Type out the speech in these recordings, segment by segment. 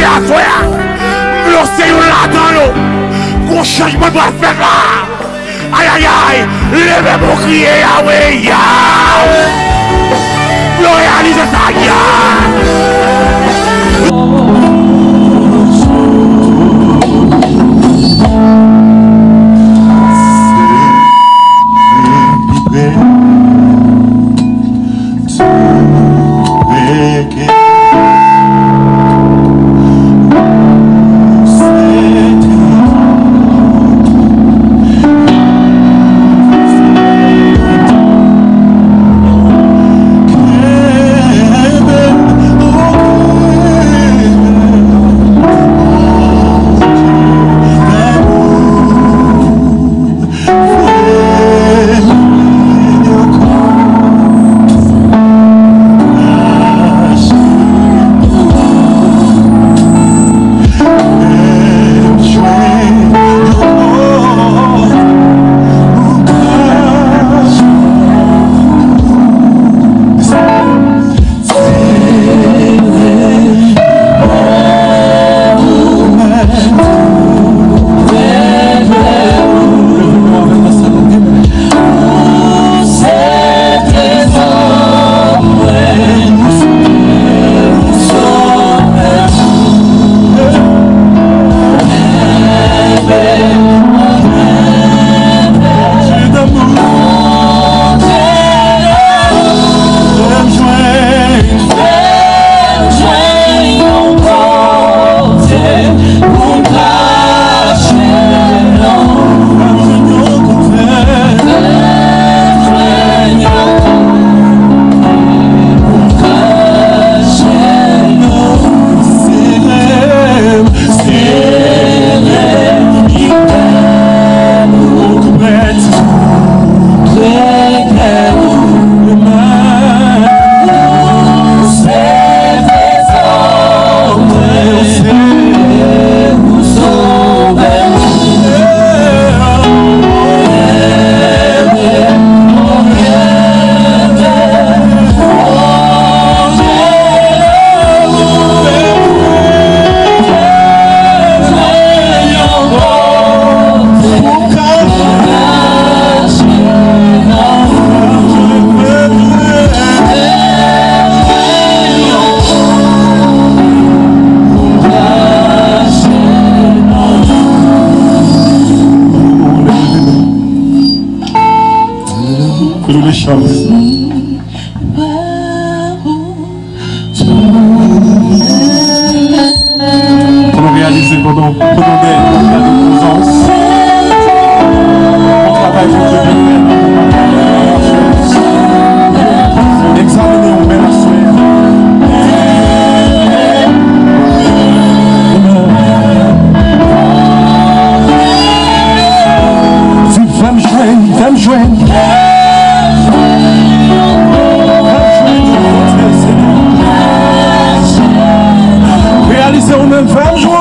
côté à toi. C'est là dans l'eau. Qu'on changement doit faire là. Aïe aïe aïe. Levez mon crier Yahweh. Yahweh. Nous réalisons ça. Comment réaliser pendant des présences. On travaille sur Dieu bien fait. Examinez au même soir. Tu vas me joindre. Réalisez au même femme jouer.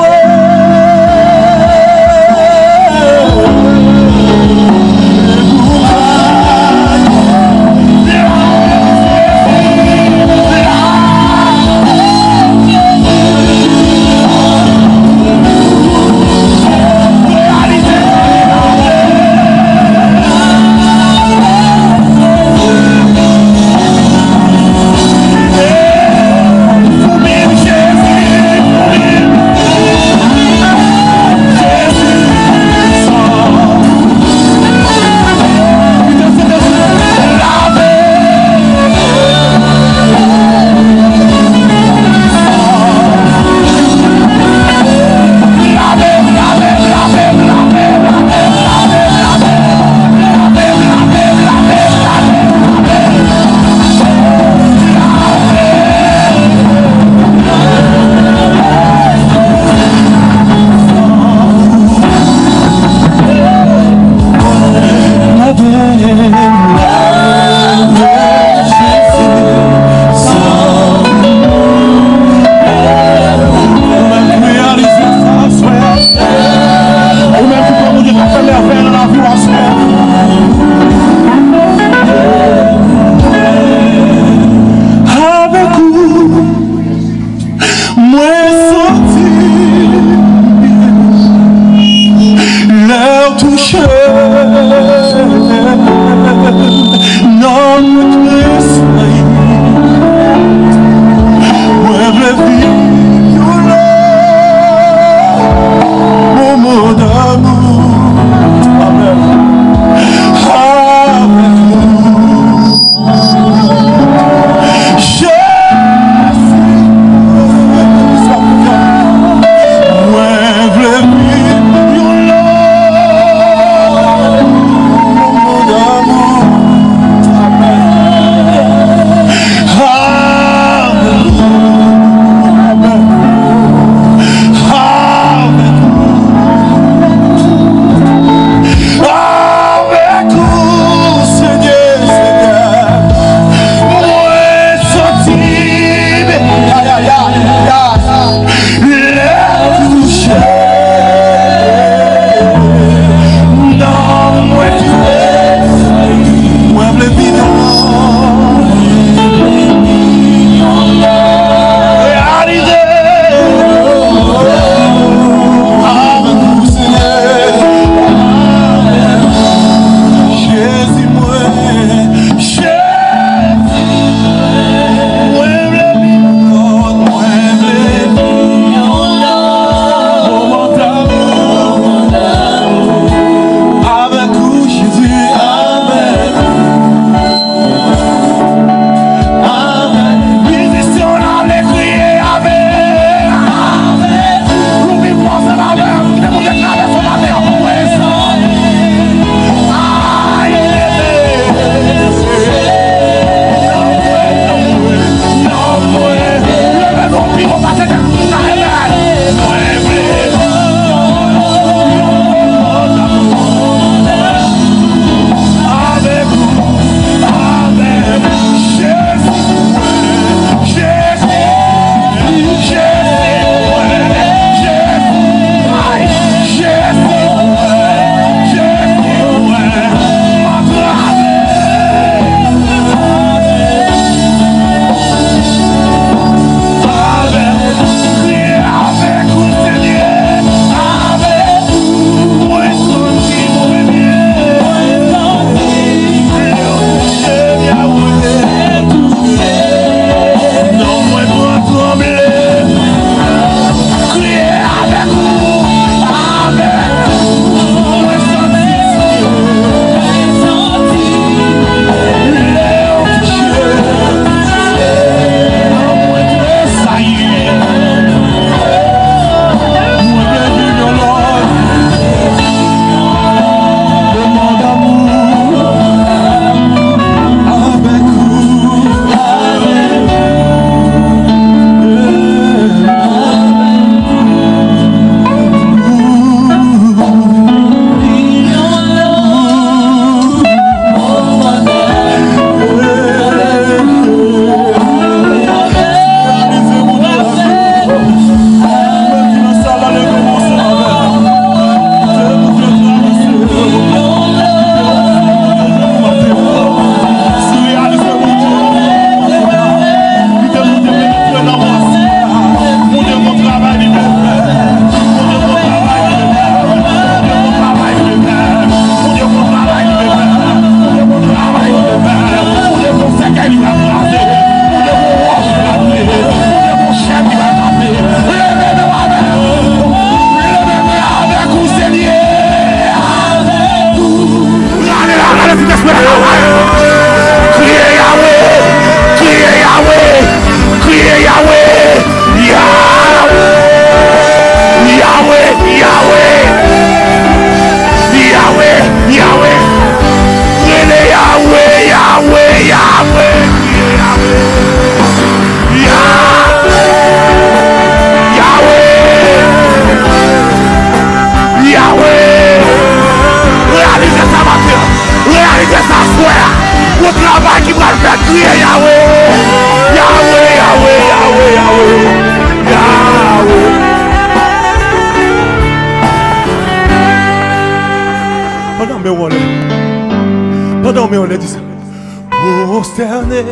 prosterner.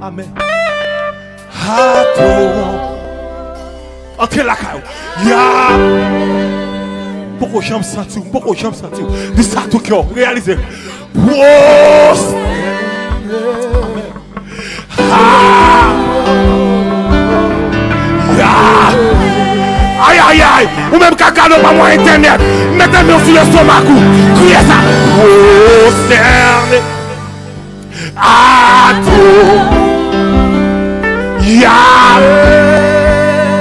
Amen. À toi. Entrez la caille. Ya. Pourquoi j'aime ça tout? Pourquoi j'aime ça tout? Dis ça tout cœur. Réalisez. Prosterner. Aïe aïe aïe. Ou même caca de pas moi internet. Mettez-moi sur le stomac. Criez ça. Prosterner. À tout. Ya.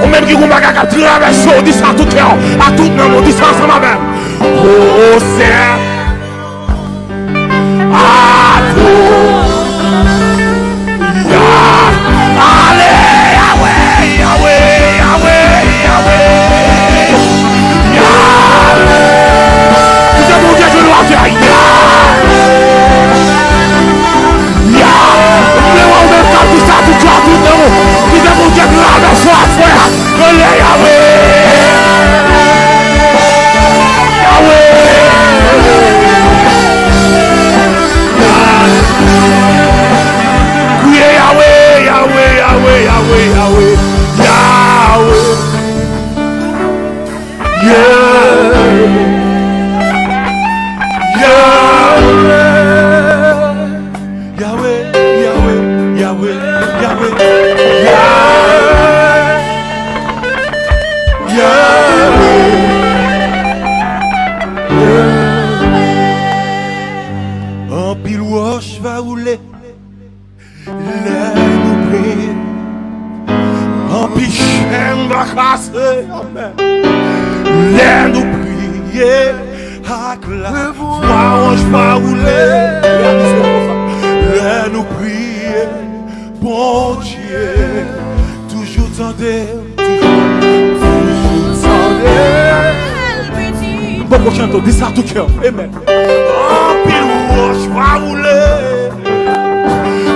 Ou même qui vous m'a traversé. Dis ça tout cœur. À tout le monde. Dis ça ensemble avec. Prosterner. À tout. Dis ça tout cœur. Amen. Oh, pile roche va rouler.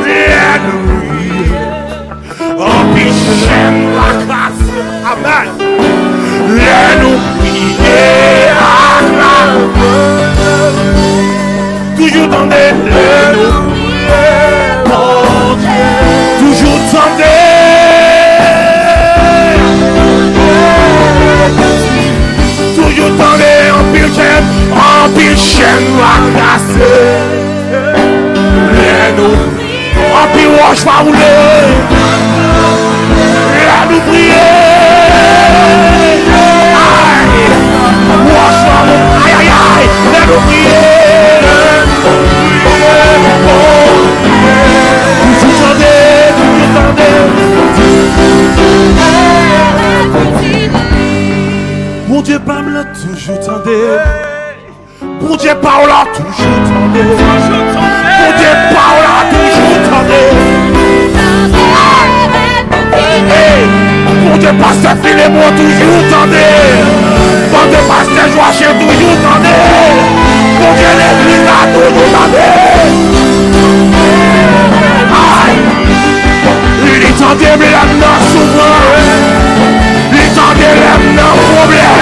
Et nous oh, pile chaîne va casser. Amen. Et nous prier à la toujours tendez. Et nous prier, mon Dieu. Toujours tendez. Toujours tendez. En pile chaîne va casser. Laisse-nous. En pile roche va rouler. Laisse-nous prier. Aïe. Roche va rouler. Aïe aïe aïe. Laisse-nous prier. Toujours tendez. Mon Dieu parle là, toujours tendez. Mon Dieu parle là, toujours tendez. Mon Dieu parle là, toujours tendez. Hey, mon Dieu pasteur Philémon, toujours tendez. Mon Dieu pasteur Joachim, toujours tendez. Mon Dieu l'église là, toujours tendez. Aïe, il est tendez, mais là, souvent. Il tendait l'âme dans le problème.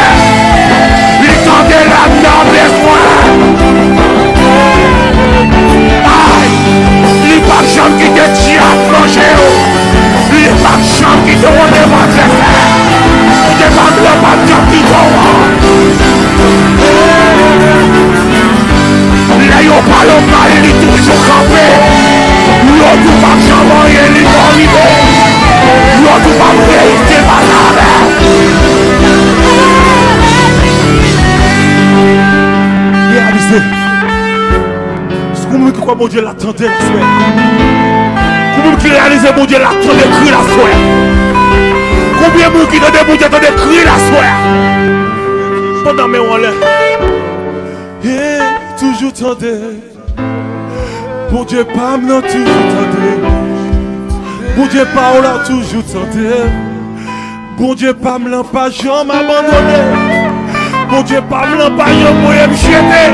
Il tendait l'âme dans le besoin. Aïe. Il n'est pas de chambre qui te tire à manger. Il n'est pas de chambre qui te redemande de faire. Il n'est pas de chambre qui te là, il n'y a pas le mal, il est toujours campé. Il n'y a tout pas de chambre, il est arrivé. Il n'y a tout pas de réalité, pas ça. Réalisez. C'est comme qui croit mon Dieu l'attendait la soirée. Combien qui réalise mon Dieu l'attendait crier la soirée. Combien de gens qui attendait mon Dieu l'attendait crier la soirée. Pendant mes on l'air. Et toujours tendez. Mon Dieu pas me toujours tendez. Mon Dieu pas là toujours tendez. Bon Dieu pas me pas jamais abandonné. Bon Dieu pas me pas jamais me jeter.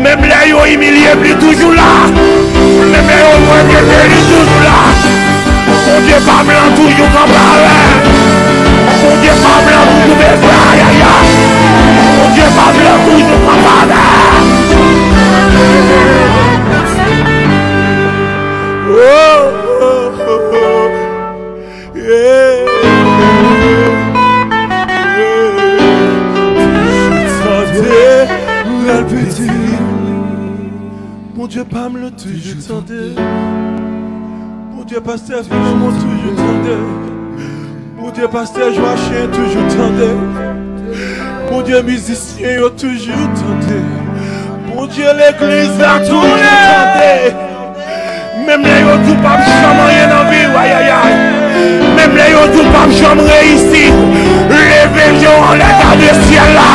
Même là yo humilié il est toujours là. Même là yo regretté il est toujours là. Bon Dieu pas me toujours comparé. Bon Dieu pas me toujours besoin. Aïe aïe aïe. Bon Dieu pas me toujours comparé. pas me le toujours tenté. Mon Dieu, pasteur, finalement, toujours tenté. Mon Dieu, pasteur, Joachim, toujours tenté. Mon Dieu, musicien, yo toujours tenté. Mon Dieu, l'église a toujours tenté. Même les yo tout pas jamais rien dans la vie, aïe aïe aïe. Même les yo tout pas jamais réussi. Levez en l'état de ciel là.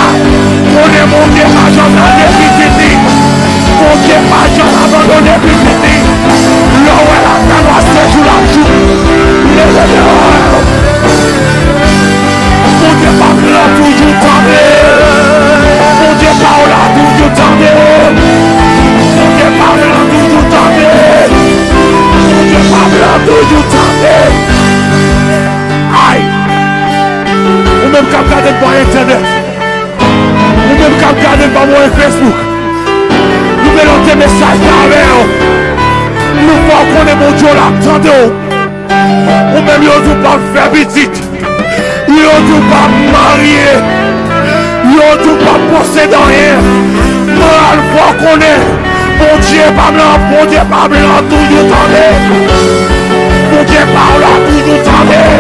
On est monté à jamais depuis petit. Mon Dieu, pas jamais abandonné depuis petit. Là où elle a fait ce jour là jour. Mon Dieu, pas là toujours tendé. Mon Dieu, pas là toujours tendé. Mon Dieu, pas là toujours tendé. Mon Dieu, pas là toujours tendé. Aïe. Ou même quand vous regardez par internet. Ou même quand vous regardez par mon Facebook. Nous mettons des messages avec vous. Nous voyons qu'on est mon Dieu là, attendez. Ou même nous ne pas faire petite. Nous ne pas marier. Nous ne pas posséder rien. Nous allons voir qu'on est. Mon Dieu pas blanc, mon Dieu pas blanc, toujours tendez. Mon Dieu pas là, toujours tendez.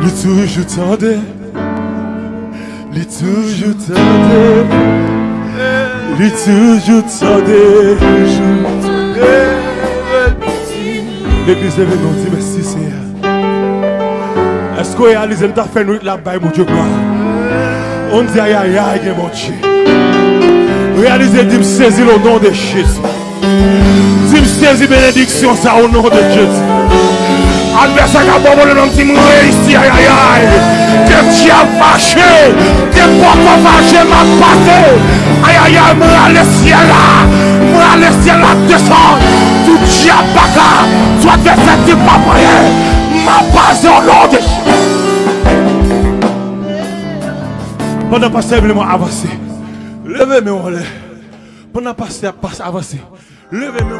Les toujours tendez. Les toujours tendez. Les toujours tendez. L'église est venue dire merci Seigneur. Est-ce qu'on réalise que nous avons fait nous là-bas, mon Dieu, gloire? On dit aïe aïe aïe, mon Dieu. Réalisez, dis-moi saisir le nom de Jésus. Dis-moi saisir bénédiction ça au nom de Jésus. Adversaire qui a bon le nom de Dieu, réussi aïe aïe aïe. Des diables fâchés, des portes fâchés m'a passé. Aïe aïe aïe, moi à le ciel là. Moi à le ciel là descend. Tout diable baka, soit adversaire qui pas prier. M'a passé au nom de Jésus. Pendant que pasteur veut avancer, levez-moi en l'air. Pendant que pasteur passe avancer, levez-moi.